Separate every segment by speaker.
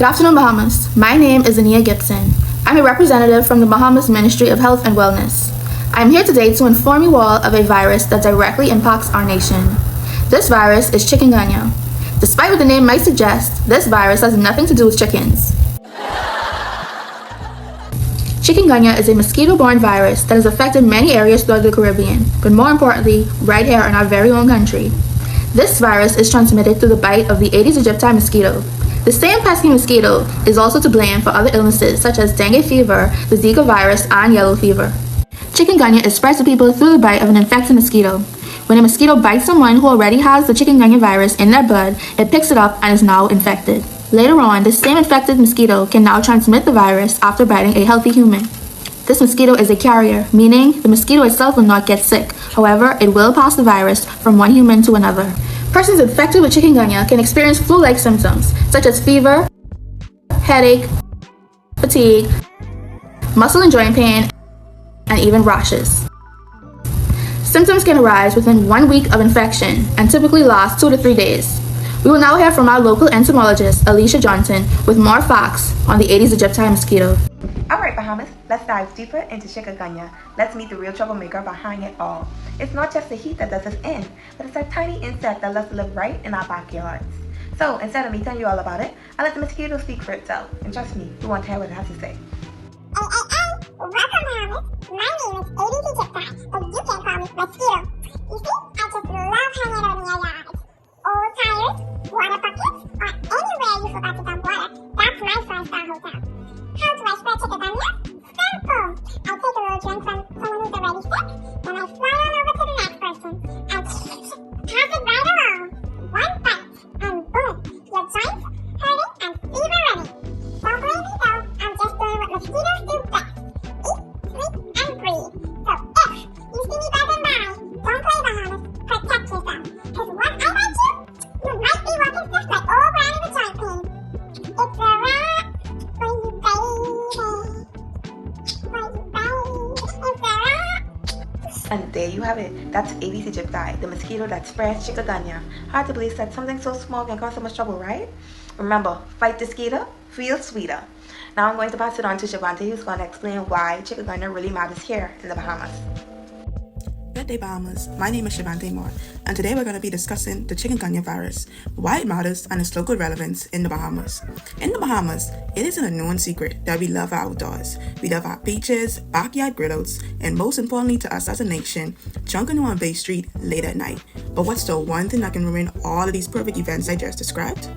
Speaker 1: Good afternoon, Bahamas. My name is Ania Gibson. I'm a representative from the Bahamas Ministry of Health and Wellness. I'm here today to inform you all of a virus that directly impacts our nation. This virus is Chikungunya. Despite what the name might suggest, this virus has nothing to do with chickens. Chikungunya is a mosquito-borne virus that has affected many areas throughout the Caribbean, but more importantly, right here in our very own country. This virus is transmitted through the bite of the Aedes aegypti mosquito. The same pesky mosquito is also to blame for other illnesses such as dengue fever, the Zika virus, and yellow fever. Chikungunya is spread to people through the bite of an infected mosquito. When a mosquito bites someone who already has the Chikungunya virus in their blood, it picks it up and is now infected. Later on, this same infected mosquito can now transmit the virus after biting a healthy human. This mosquito is a carrier, meaning the mosquito itself will not get sick. However, it will pass the virus from one human to another. Persons infected with Chikungunya can experience flu-like symptoms, such as fever, headache, fatigue, muscle and joint pain, and even rashes. Symptoms can arise within 1 week of infection and typically last 2 to 3 days. We will now hear from our local entomologist, Alicia with more facts on the Aedes aegypti mosquito.
Speaker 2: Alright, Bahamas, let's dive deeper into Chikungunya. Let's meet the real troublemaker behind it all. It's not just the heat that does us in, but it's a tiny insect that loves to live right in our backyards. So, instead of me telling you all about it, I let the mosquito speak for itself. And trust me, you want to hear what it has to say.
Speaker 3: Welcome, Bahamas. My name is Aedes aegypti, but you can call me Mosquito. You see, I just love hanging out in your yard. Old tires, water buckets, or anywhere you forgot to dump water, that's my 5-star hotel. How do I spread Chikungunya? Simple. I take a little drink from someone who's already sick, then I fly on over to the next person, and pass it right along. One bite, and boom, your joints hurting and fever ready. Don't blame me though, I'm just doing what mosquitoes do best. Eat, sleep, and breathe. So if you see me buzzing by, don't play Bahamas, protect yourself. Cause once I bite you, you might be walking stiff like old Brian with joint pain. It's a wrap when you bite it.
Speaker 2: And there you have it. That's Aedes aegypti, the mosquito that spreads Chikungunya. Hard to believe that something so small can cause so much trouble, right? Remember, fight the skeeter, feel sweeter. Now I'm going to pass it on to Chavantae, who's going to explain why Chikungunya really matters here in the Bahamas.
Speaker 4: Good day, Bahamas. My name is Chavantae Moore, and today we're going to be discussing the Chikungunya virus, why it matters, and its local relevance in the Bahamas. In the Bahamas, it isn't a known secret that we love our outdoors. We love our beaches, backyard griddles, and most importantly to us as a nation, chunking on Bay Street late at night. But what's the one thing that can ruin all of these perfect events I just described?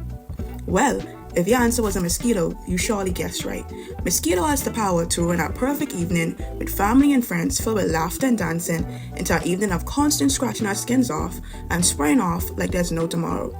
Speaker 4: Well, if your answer was a mosquito, you surely guessed right. Mosquito has the power to ruin our perfect evening with family and friends filled with laughter and dancing into an evening of constant scratching our skins off and spraying off like there's no tomorrow.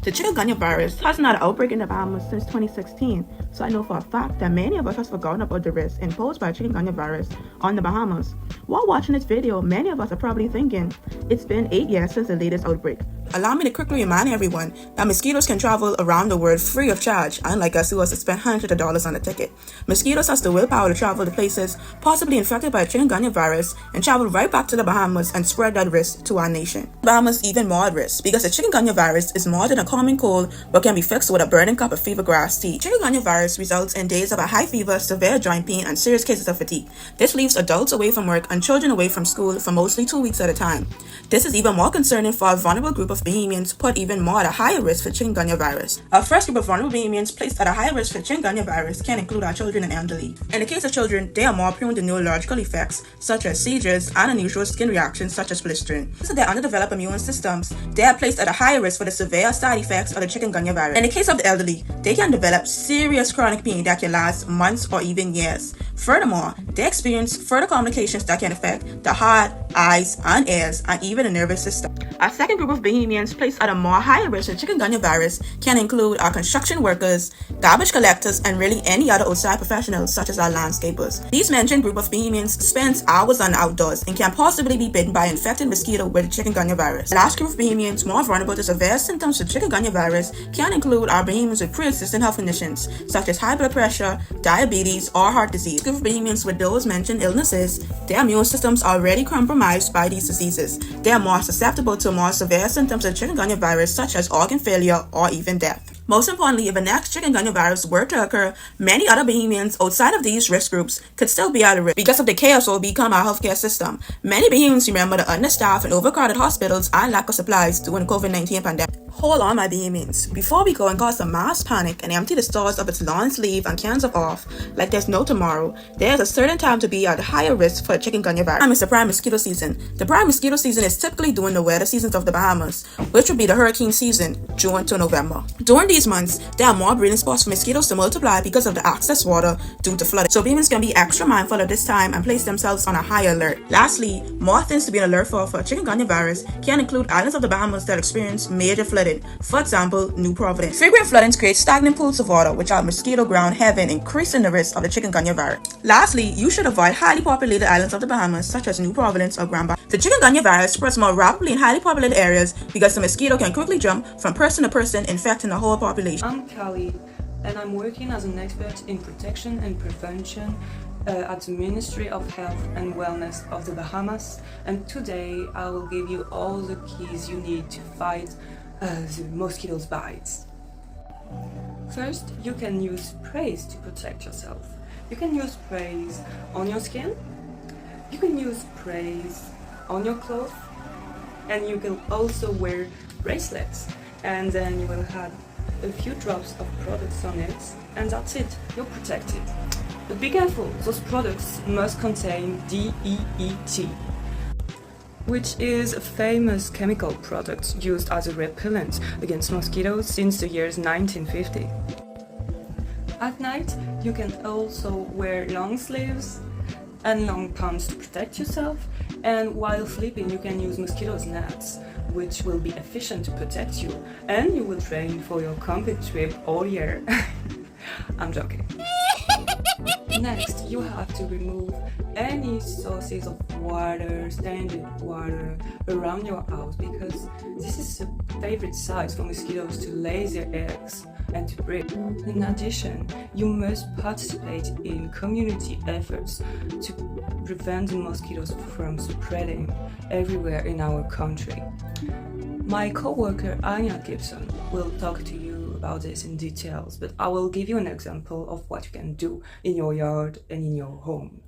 Speaker 4: The Chikungunya virus hasn't had an outbreak in the Bahamas since 2016, so I know for a fact that many of us have forgotten about the risk imposed by Chikungunya virus on the Bahamas. While watching this video, many of us are probably thinking, it's been 8 years since the latest outbreak. Allow me to quickly remind everyone that mosquitoes can travel around the world free of charge, unlike us who has to spend hundreds of dollars on a ticket. Mosquitoes has the willpower to travel to places possibly infected by a Chikungunya virus and travel right back to the Bahamas and spread that risk to our nation. The Bahamas even more at risk because the Chikungunya virus is more than a common cold but can be fixed with a burning cup of fever grass tea. Chikungunya virus results in days of a high fever, severe joint pain, and serious cases of fatigue. This leaves adults away from work and children away from school for mostly 2 weeks at a time. This is even more concerning for a vulnerable group of Bahamians put even more at a higher risk for Chikungunya virus. Our first group of vulnerable Bahamians placed at a higher risk for Chikungunya virus can include our children and elderly. In the case of children, they are more prone to neurological effects such as seizures and unusual skin reactions such as blistering. So their underdeveloped immune systems, they are placed at a higher risk for the severe side effects of the Chikungunya virus. In the case of the elderly, they can develop serious chronic pain that can last months or even years. Furthermore, they experience further complications that can affect the heart, eyes, and ears, and even the nervous system. Our second group of Bahamians placed at a more higher risk of Chikungunya virus can include our construction workers, garbage collectors, and really any other outside professionals such as our landscapers. These mentioned group of Bahamians spends hours on the outdoors and can possibly be bitten by an infected mosquito with the Chikungunya virus. The last group of Bahamians more vulnerable to severe symptoms of Chikungunya virus can include our Bahamians with pre-existing health conditions such as high blood pressure, diabetes, or heart disease. Group of Bahamians with those mentioned illnesses, their immune systems are already compromised compromised by these diseases. They are more susceptible to more severe symptoms of chikungunya virus, such as organ failure or even death. Most importantly, if the next chikungunya virus were to occur, many other Bahamians outside of these risk groups could still be at risk because of the chaos that will become our healthcare system. Many Bahamians remember the understaffed and overcrowded hospitals and lack of supplies during the COVID-19 pandemic. Hold on, my Bahamians. Before we go and cause a mass panic and empty the stores of its long sleeve and cans of off like there's no tomorrow, there's a certain time to be at higher risk for chikungunya virus. It's the prime mosquito season. The prime mosquito season is typically during the wetter seasons of the Bahamas, which would be the hurricane season, June to November. During these months, there are more breeding spots for mosquitoes to multiply because of the excess water due to flooding. So Bahamians can be extra mindful of this time and place themselves on a high alert. Lastly, more things to be on alert for chikungunya virus can include islands of the Bahamas that experience major flooding. For example, New Providence. Frequent floodings create stagnant pools of water, which are mosquito ground heaven, increasing the risk of the chikungunya virus. Lastly, you should avoid highly populated islands of the Bahamas, such as New Providence or Grand Bahama. The chikungunya virus spreads more rapidly in highly populated areas because the mosquito can quickly jump from person to person, infecting the whole population.
Speaker 5: I'm Cali, and I'm working as an expert in protection and prevention at the Ministry of Health and Wellness of the Bahamas, and today I will give you all the keys you need to fight the mosquitoes' bites. First, you can use sprays to protect yourself. You can use sprays on your skin, you can use sprays on your clothes, and you can also wear bracelets, and then you will have a few drops of products on it, and that's it, you're protected. But be careful, those products must contain DEET, which is a famous chemical product used as a repellent against mosquitoes since the years 1950. At night, you can also wear long sleeves and long pants to protect yourself, and while sleeping you can use mosquito nets, which will be efficient to protect you, and you will train for your camping trip all year. I'm joking. Next, you have to remove any sources of water, standing water around your house, because this is a favorite site for mosquitoes to lay their eggs and to breed. In addition, you must participate in community efforts to prevent the mosquitoes from spreading everywhere in our country. My co-worker Ania will talk to you about this in details, but I will give you an example of what you can do in your yard and in your home.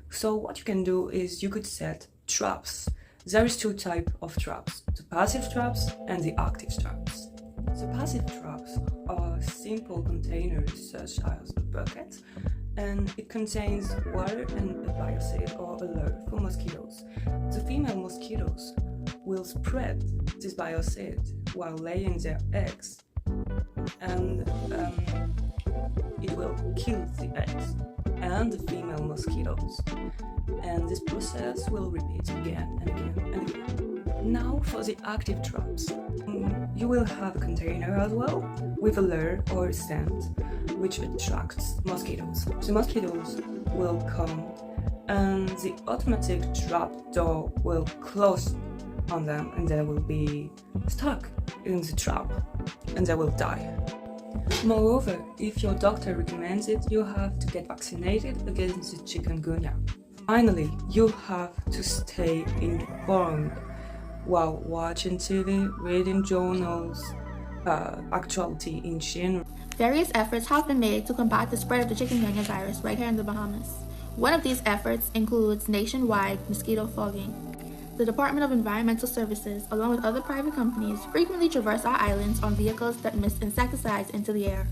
Speaker 5: So what you can do is you could set traps. There is two types of traps, the passive traps and the active traps. The passive traps are simple containers such as a bucket, and it contains water and a biocide or a lure for mosquitoes. The female mosquitoes will spread this biocide while laying their eggs, and it will kill the eggs and the female mosquitoes, and this process will repeat again and again and again. Now for the active traps. You will have a container as well with a lure or a stand which attracts mosquitoes. The mosquitoes will come and the automatic trap door will close on them, and they will be stuck in the trap and they will die. Moreover, if your doctor recommends it, you have to get vaccinated against the chikungunya. Finally, you have to stay informed while watching TV, reading journals, actuality in general.
Speaker 1: Various efforts have been made to combat the spread of the chikungunya virus right here in the Bahamas. One of these efforts includes nationwide mosquito fogging. The Department of Environmental Services, along with other private companies, frequently traverse our islands on vehicles that mist insecticides into the air.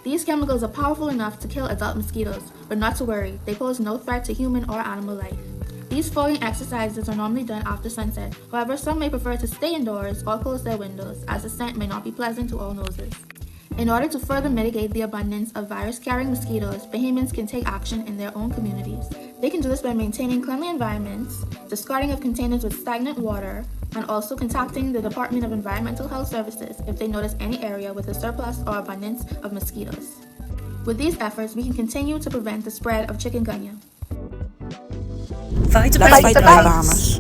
Speaker 1: These chemicals are powerful enough to kill adult mosquitoes, but not to worry, they pose no threat to human or animal life. These fogging exercises are normally done after sunset. However, some may prefer to stay indoors or close their windows, as the scent may not be pleasant to all noses. In order to further mitigate the abundance of virus-carrying mosquitoes, Bahamians can take action in their own communities. They can do this by maintaining cleanly environments, discarding of containers with stagnant water, and also contacting the Department of Environmental Health Services if they notice any area with a surplus or abundance of mosquitoes. With these efforts, we can continue to prevent the spread of chikungunya.
Speaker 4: Fight the Bahamas.